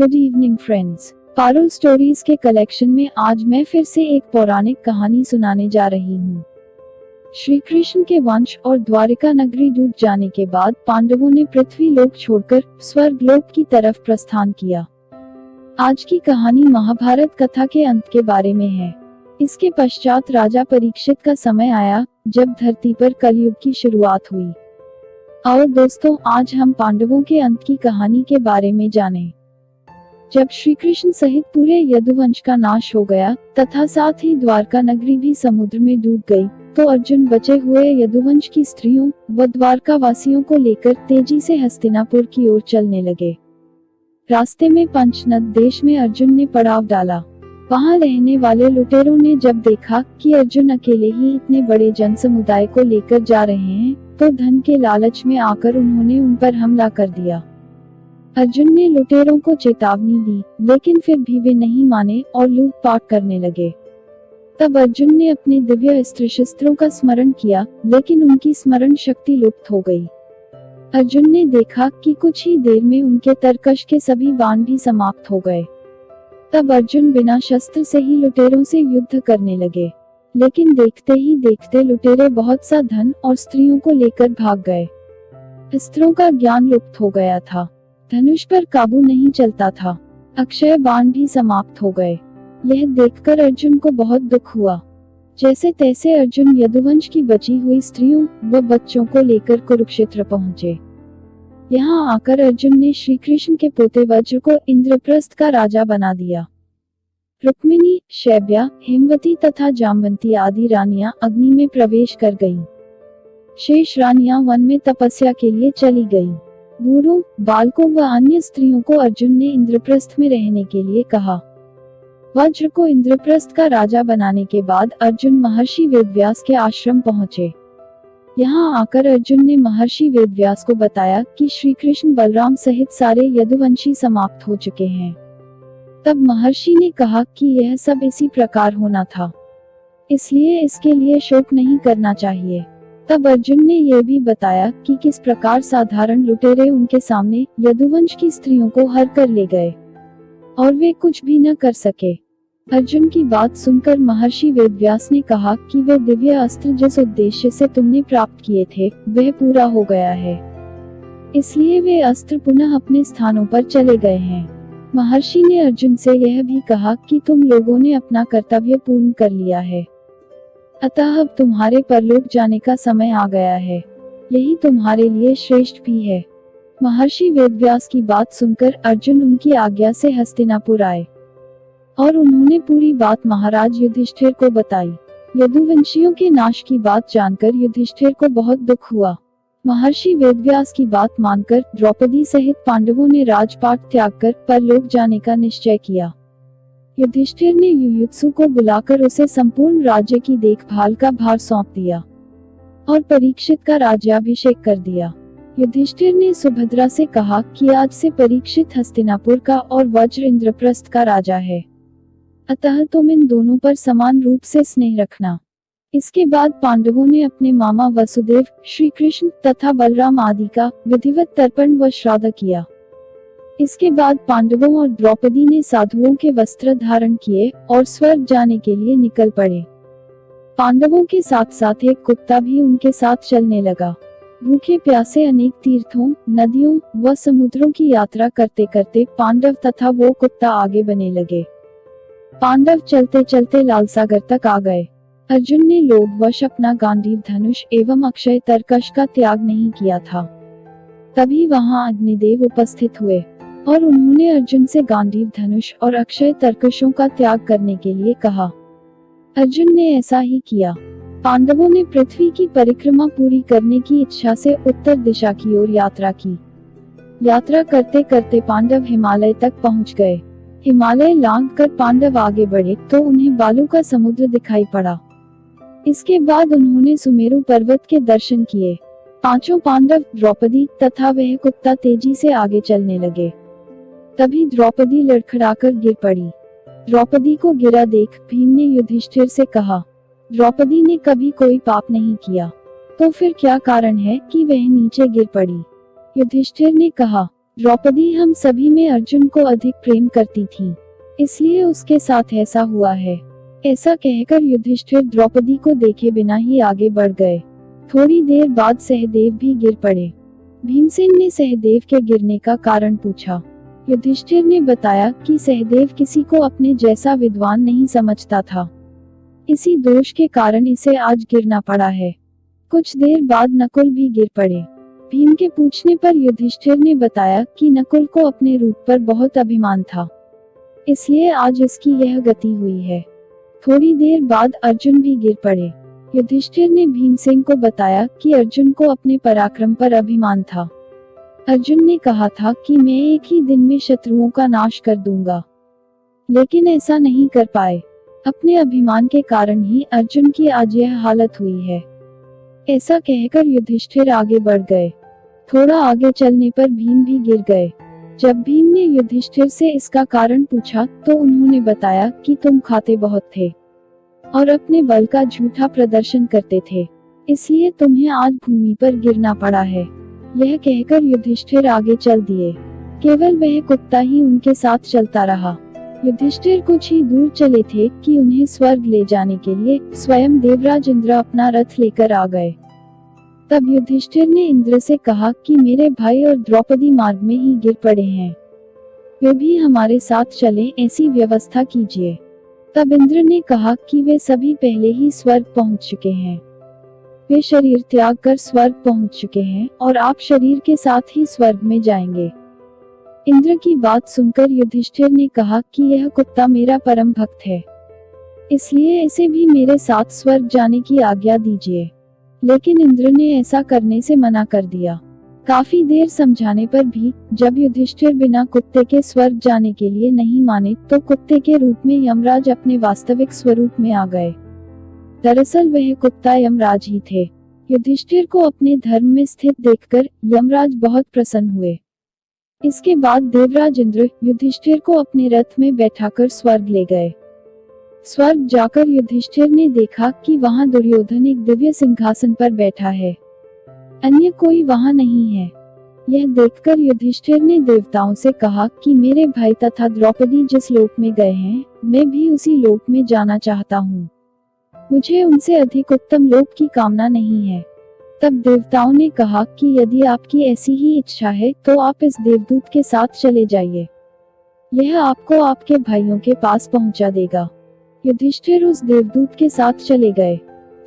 Good evening friends, Parul stories के collection में आज मैं फिर से एक पौराणिक कहानी सुनाने जा रही हूँ। श्री कृष्ण के वंश और द्वारिका नगरी डूब जाने के बाद पांडवों ने पृथ्वी लोक छोड़कर स्वर्ग लोक की तरफ प्रस्थान किया। आज की कहानी महाभारत कथा के अंत के बारे में है। इसके पश्चात राजा परीक्षित का समय आया जब धरती पर कलयुग की शुरुआत हुई। आओ दोस्तों, आज हम पांडवों के अंत की कहानी के बारे में जानें। जब श्री कृष्ण सहित पूरे यदुवंश का नाश हो गया तथा साथ ही द्वारका नगरी भी समुद्र में डूब गई, तो अर्जुन बचे हुए यदुवंश की स्त्रियों व द्वारका वासियों को लेकर तेजी से हस्तिनापुर की ओर चलने लगे। रास्ते में पंचनद देश में अर्जुन ने पड़ाव डाला। वहां रहने वाले लुटेरों ने जब देखा कि अर्जुन अकेले ही इतने बड़े जन समुदाय को लेकर जा रहे हैं, तो धन के लालच में आकर उन्होंने उन पर हमला कर दिया। अर्जुन ने लुटेरों को चेतावनी दी, लेकिन फिर भी वे नहीं माने और लूटपाट करने लगे। तब अर्जुन ने अपने दिव्य अस्त्र शस्त्रों का स्मरण किया, लेकिन उनकी स्मरण शक्ति लुप्त हो गई। अर्जुन ने देखा कि कुछ ही देर में उनके तरकश के सभी बाण भी समाप्त हो गए। तब अर्जुन बिना शस्त्र से ही लुटेरों से युद्ध करने लगे, लेकिन देखते ही देखते लुटेरे बहुत सा धन और स्त्रियों को लेकर भाग गए। अस्त्रों का ज्ञान लुप्त हो गया था, धनुष पर काबू नहीं चलता था, अक्षय बाण भी समाप्त हो गए। यह देखकर अर्जुन को बहुत दुख हुआ। जैसे तैसे अर्जुन यदुवंश की बची हुई स्त्रियों व बच्चों को लेकर कुरुक्षेत्र पहुंचे। यहाँ आकर अर्जुन ने श्री कृष्ण के पोते वज्र को इंद्रप्रस्थ का राजा बना दिया। रुक्मिणी, शैब्या, हेमवती तथा जामवंती आदि रानियां अग्नि में प्रवेश कर गईं। शेष रानियां वन में तपस्या के लिए चली गईं। बूढ़ों, बालकों व अन्य स्त्रियों को अर्जुन ने इंद्रप्रस्थ में रहने के लिए कहा। वज्र को इंद्रप्रस्थ का राजा बनाने के बाद अर्जुन महर्षि वेदव्यास के आश्रम पहुंचे। यहाँ आकर अर्जुन ने महर्षि वेदव्यास को बताया कि श्री कृष्ण बलराम सहित सारे यदुवंशी समाप्त हो चुके हैं। तब महर्षि ने कहा कि यह सब इसी प्रकार होना था, इसलिए इसके लिए शोक नहीं करना चाहिए। तब अर्जुन ने यह भी बताया कि किस प्रकार साधारण लुटेरे उनके सामने यदुवंश की स्त्रियों को हर कर ले गए और वे कुछ भी न कर सके। अर्जुन की बात सुनकर महर्षि वेदव्यास ने कहा कि वे दिव्य अस्त्र जिस उद्देश्य से तुमने प्राप्त किए थे वह पूरा हो गया है, इसलिए वे अस्त्र पुनः अपने स्थानों पर चले गए हैं। महर्षि ने अर्जुन से यह भी कहा कि तुम लोगों ने अपना कर्तव्य पूर्ण कर लिया है, अतः अब तुम्हारे परलोक जाने का समय आ गया है। यही तुम्हारे लिए श्रेष्ठ भी है। महर्षि वेदव्यास की बात सुनकर अर्जुन उनकी आज्ञा से हस्तिनापुर आए और उन्होंने पूरी बात महाराज युधिष्ठिर को बताई। यदुवंशियों के नाश की बात जानकर युधिष्ठिर को बहुत दुख हुआ। महर्षि वेदव्यास की बात मानकर द्रौपदी सहित पांडवों ने राजपाट त्याग कर परलोक जाने का निश्चय किया। युधिष्ठिर ने युयुत्सु को बुलाकर उसे संपूर्ण राज्य की देखभाल का भार सौंप दिया और परीक्षित का राज्याभिषेक कर दिया। युधिष्ठिर ने सुभद्रा से कहा कि आज से परीक्षित हस्तिनापुर का और वज्र इंद्रप्रस्थ का राजा है, अतः तुम इन दोनों पर समान रूप से स्नेह रखना। इसके बाद पांडवों ने अपने मामा वसुदेव, श्री कृष्ण तथा बलराम आदि का विधिवत तर्पण व श्राद्ध किया। इसके बाद पांडवों और द्रौपदी ने साधुओं के वस्त्र धारण किए और स्वर्ग जाने के लिए निकल पड़े। पांडवों के साथ साथ एक कुत्ता भी उनके साथ चलने लगा। भूखे प्यासे अनेक तीर्थों, नदियों व समुद्रों की यात्रा करते करते पांडव तथा वो कुत्ता आगे बने लगे। पांडव चलते चलते लालसागर तक आ गए। अर्जुन ने लोभवश अपना गांडीव धनुष एवं अक्षय तरकश का त्याग नहीं किया था। तभी वहां अग्निदेव उपस्थित हुए और उन्होंने अर्जुन से गांडीव धनुष और अक्षय तरकशों का त्याग करने के लिए कहा। अर्जुन ने ऐसा ही किया। पांडवों ने पृथ्वी की परिक्रमा पूरी करने की इच्छा से उत्तर दिशा की ओर यात्रा की। यात्रा करते करते पांडव हिमालय तक पहुंच गए। हिमालय लांघकर पांडव आगे बढ़े तो उन्हें बालू का समुद्र दिखाई पड़ा। इसके बाद उन्होंने सुमेरु पर्वत के दर्शन किए। पांचों पांडव, द्रौपदी तथा वह कुत्ता तेजी से आगे चलने लगे। तभी द्रौपदी लड़खड़ाकर गिर पड़ी। द्रौपदी को गिरा देख भीम ने युधिष्ठिर से कहा, द्रौपदी ने कभी कोई पाप नहीं किया, तो फिर क्या कारण है कि वह नीचे गिर पड़ी? युधिष्ठिर ने कहा, द्रौपदी हम सभी में अर्जुन को अधिक प्रेम करती थी, इसलिए उसके साथ ऐसा हुआ है। ऐसा कहकर युधिष्ठिर द्रौपदी को देखे बिना ही आगे बढ़ गए। थोड़ी देर बाद सहदेव भी गिर पड़े। भीमसेन ने सहदेव के गिरने का कारण पूछा। युधिष्ठिर ने बताया कि सहदेव किसी को अपने जैसा विद्वान नहीं समझता था, इसी दोष के कारण इसे आज गिरना पड़ा है। कुछ देर बाद नकुल भी गिर पड़े। भीम के पूछने पर युधिष्ठिर ने बताया कि नकुल को अपने रूप पर बहुत अभिमान था, इसलिए आज इसकी यह गति हुई है। थोड़ी देर बाद अर्जुन भी गिर पड़े। युधिष्ठिर ने भीमसेन को बताया कि अर्जुन को अपने पराक्रम पर अभिमान था। अर्जुन ने कहा था कि मैं एक ही दिन में शत्रुओं का नाश कर दूंगा, लेकिन ऐसा नहीं कर पाए। अपने अभिमान के कारण ही अर्जुन की आज यह हालत हुई है। ऐसा कहकर युधिष्ठिर आगे बढ़ गए। थोड़ा आगे चलने पर भीम भी गिर गए। जब भीम ने युधिष्ठिर से इसका कारण पूछा तो उन्होंने बताया कि तुम खाते बहुत थे और अपने बल का झूठा प्रदर्शन करते थे, इसलिए तुम्हें आज भूमि पर गिरना पड़ा है। यह कहकर युधिष्ठिर आगे चल दिए। केवल वह कुत्ता ही उनके साथ चलता रहा। युधिष्ठिर कुछ ही दूर चले थे कि उन्हें स्वर्ग ले जाने के लिए स्वयं देवराज इंद्र अपना रथ लेकर आ गए। तब युधिष्ठिर ने इंद्र से कहा कि मेरे भाई और द्रौपदी मार्ग में ही गिर पड़े हैं, वे भी हमारे साथ चलें, ऐसी व्यवस्था कीजिए। तब इंद्र ने कहा कि वे सभी पहले ही स्वर्ग पहुंच चुके हैं, वे शरीर त्याग कर स्वर्ग पहुंच चुके हैं और आप शरीर के साथ ही स्वर्ग में जाएंगे। इंद्र की बात सुनकर युधिष्ठिर ने कहा कि यह कुत्ता मेरा परम भक्त है, इसलिए इसे भी मेरे साथ स्वर्ग जाने की आज्ञा दीजिए। लेकिन इंद्र ने ऐसा करने से मना कर दिया। काफी देर समझाने पर भी जब युधिष्ठिर बिना कुत्ते के स्वर्ग जाने के लिए नहीं माने तो कुत्ते के रूप में यमराज अपने वास्तविक स्वरूप में आ गए। दरअसल वह कुत्ता यमराज ही थे। युधिष्ठिर को अपने धर्म में स्थित देखकर यमराज बहुत प्रसन्न हुए। इसके बाद देवराज इंद्र युधिष्ठिर को अपने रथ में बैठाकर स्वर्ग ले गए। स्वर्ग जाकर युधिष्ठिर ने देखा कि वहां दुर्योधन एक दिव्य सिंहासन पर बैठा है, अन्य कोई वहां नहीं है। यह देखकर युधिष्ठिर ने देवताओं से कहा कि मेरे भाई तथा द्रौपदी जिस लोक में गए हैं, मैं भी उसी लोक में जाना चाहता हूँ। मुझे उनसे अधिक उत्तम लोक की कामना नहीं है। तब देवताओं ने कहा कि यदि आपकी ऐसी ही इच्छा है तो आप इस देवदूत के साथ चले जाइए, यह आपको आपके भाइयों के पास पहुंचा देगा। युधिष्ठिर उस देवदूत के साथ चले गए।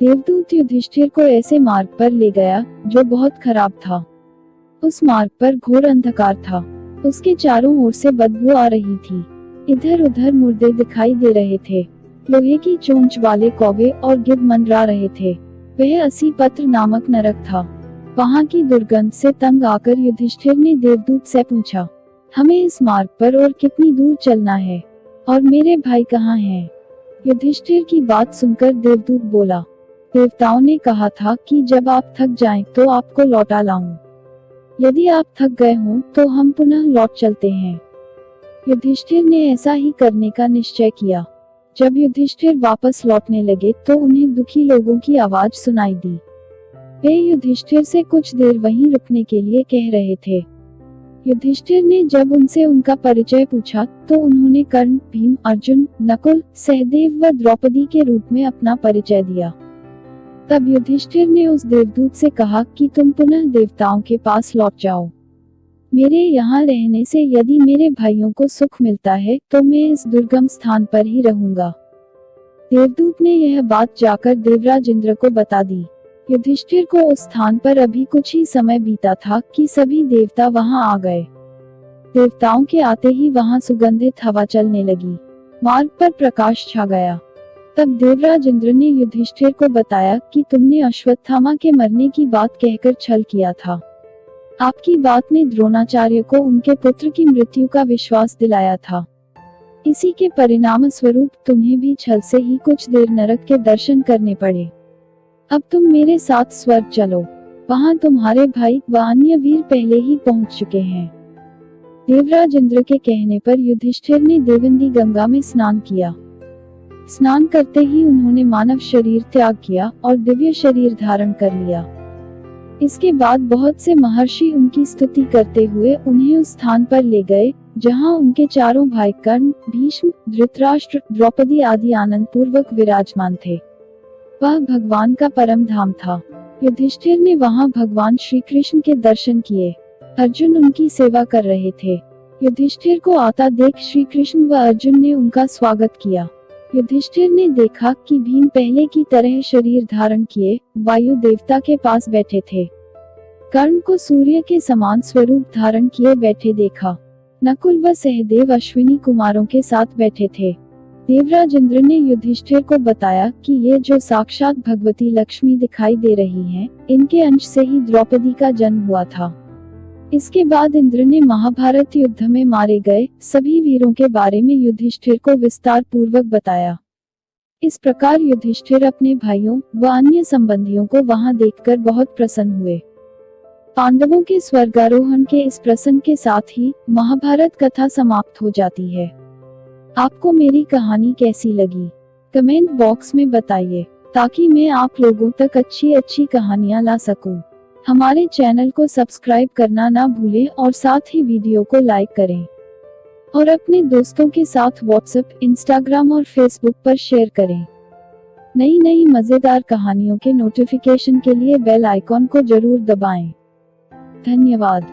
देवदूत युधिष्ठिर को ऐसे मार्ग पर ले गया जो बहुत खराब था। उस मार्ग पर घोर अंधकार था, उसके चारों ओर से बदबू आ रही थी। इधर उधर मुर्दे दिखाई दे रहे थे, लोहे की चोंच वाले कौवे और गिद्ध मंडरा रहे थे। वह असी पत्र नामक नरक था। वहां की दुर्गंध से तंग आकर युधिष्ठिर ने देवदूत से पूछा, हमें इस मार्ग पर और कितनी दूर चलना है और मेरे भाई कहाँ हैं? युधिष्ठिर की बात सुनकर देवदूत बोला, देवताओं ने कहा था कि जब आप थक जाएं तो आपको लौटा लाऊं। यदि आप थक गए हों तो हम पुनः लौट चलते हैं। युधिष्ठिर ने ऐसा ही करने का निश्चय किया। जब युधिष्ठिर वापस लौटने लगे तो उन्हें दुखी लोगों की आवाज सुनाई दी। वे युधिष्ठिर से कुछ देर वहीं रुकने के लिए कह रहे थे। युधिष्ठिर ने जब उनसे उनका परिचय पूछा तो उन्होंने कर्ण, भीम, अर्जुन, नकुल, सहदेव व द्रौपदी के रूप में अपना परिचय दिया। तब युधिष्ठिर ने उस देवदूत से कहा कि तुम पुनः देवताओं के पास लौट जाओ। मेरे यहाँ रहने से यदि मेरे भाइयों को सुख मिलता है तो मैं इस दुर्गम स्थान पर ही रहूंगा। देवदूत ने यह बात जाकर देवराज इंद्र को बता दी। युधिष्ठिर को उस स्थान पर अभी कुछ ही समय बीता था कि सभी देवता वहां आ गए। देवताओं के आते ही वहां सुगंधित हवा चलने लगी, मार्ग पर प्रकाश छा गया। तब देवराज इंद्र ने युधिष्ठिर को बताया कि तुमने अश्वत्थामा के मरने की बात कहकर छल किया था। आपकी बात ने द्रोणाचार्य को उनके पुत्र की मृत्यु का विश्वास दिलाया था। इसी के परिणाम स्वरूप तुम्हें भी छल से ही कुछ देर नरक के दर्शन करने पड़े। अब तुम मेरे साथ स्वर्ग चलो, वहां तुम्हारे भाई व अन्य वीर पहले ही पहुंच चुके हैं। देवराज इंद्र के कहने पर युधिष्ठिर ने देवंदी गंगा में स्नान किया। स्नान करते ही उन्होंने मानव शरीर त्याग किया और दिव्य शरीर धारण कर लिया। इसके बाद बहुत से महर्षि उनकी स्तुति करते हुए उन्हें उस स्थान पर ले गए जहां उनके चारों भाई कर्ण, भीष्म, धृतराष्ट्र, द्रौपदी आदि आनंद पूर्वक विराजमान थे। वह भगवान का परम धाम था। युधिष्ठिर ने वहां भगवान श्री कृष्ण के दर्शन किए। अर्जुन उनकी सेवा कर रहे थे। युधिष्ठिर को आता देख श्री कृष्ण व अर्जुन ने उनका स्वागत किया। युधिष्ठिर ने देखा कि भीम पहले की तरह शरीर धारण किए वायु देवता के पास बैठे थे। कर्ण को सूर्य के समान स्वरूप धारण किए बैठे देखा। नकुल व सहदेव अश्विनी कुमारों के साथ बैठे थे। देवराज इंद्र ने युधिष्ठिर को बताया कि ये जो साक्षात भगवती लक्ष्मी दिखाई दे रही हैं, इनके अंश से ही द्रौपदी का जन्म हुआ था। इसके बाद इंद्र ने महाभारत युद्ध में मारे गए सभी वीरों के बारे में युधिष्ठिर को विस्तार पूर्वक बताया। इस प्रकार युधिष्ठिर अपने भाइयों व अन्य संबंधियों को वहां देखकर बहुत प्रसन्न हुए। पांडवों के स्वर्गारोहण के इस प्रसंग के साथ ही महाभारत कथा समाप्त हो जाती है। आपको मेरी कहानी कैसी लगी? कमेंट बॉक्स में बताइए ताकि मैं आप लोगों तक अच्छी कहानियां ला सकूं। हमारे चैनल को सब्सक्राइब करना ना भूलें और साथ ही वीडियो को लाइक करें और अपने दोस्तों के साथ व्हाट्सएप, इंस्टाग्राम और फेसबुक पर शेयर करें। नई मजेदार कहानियों के नोटिफिकेशन के लिए बेल आइकॉन को जरूर दबाएं। धन्यवाद।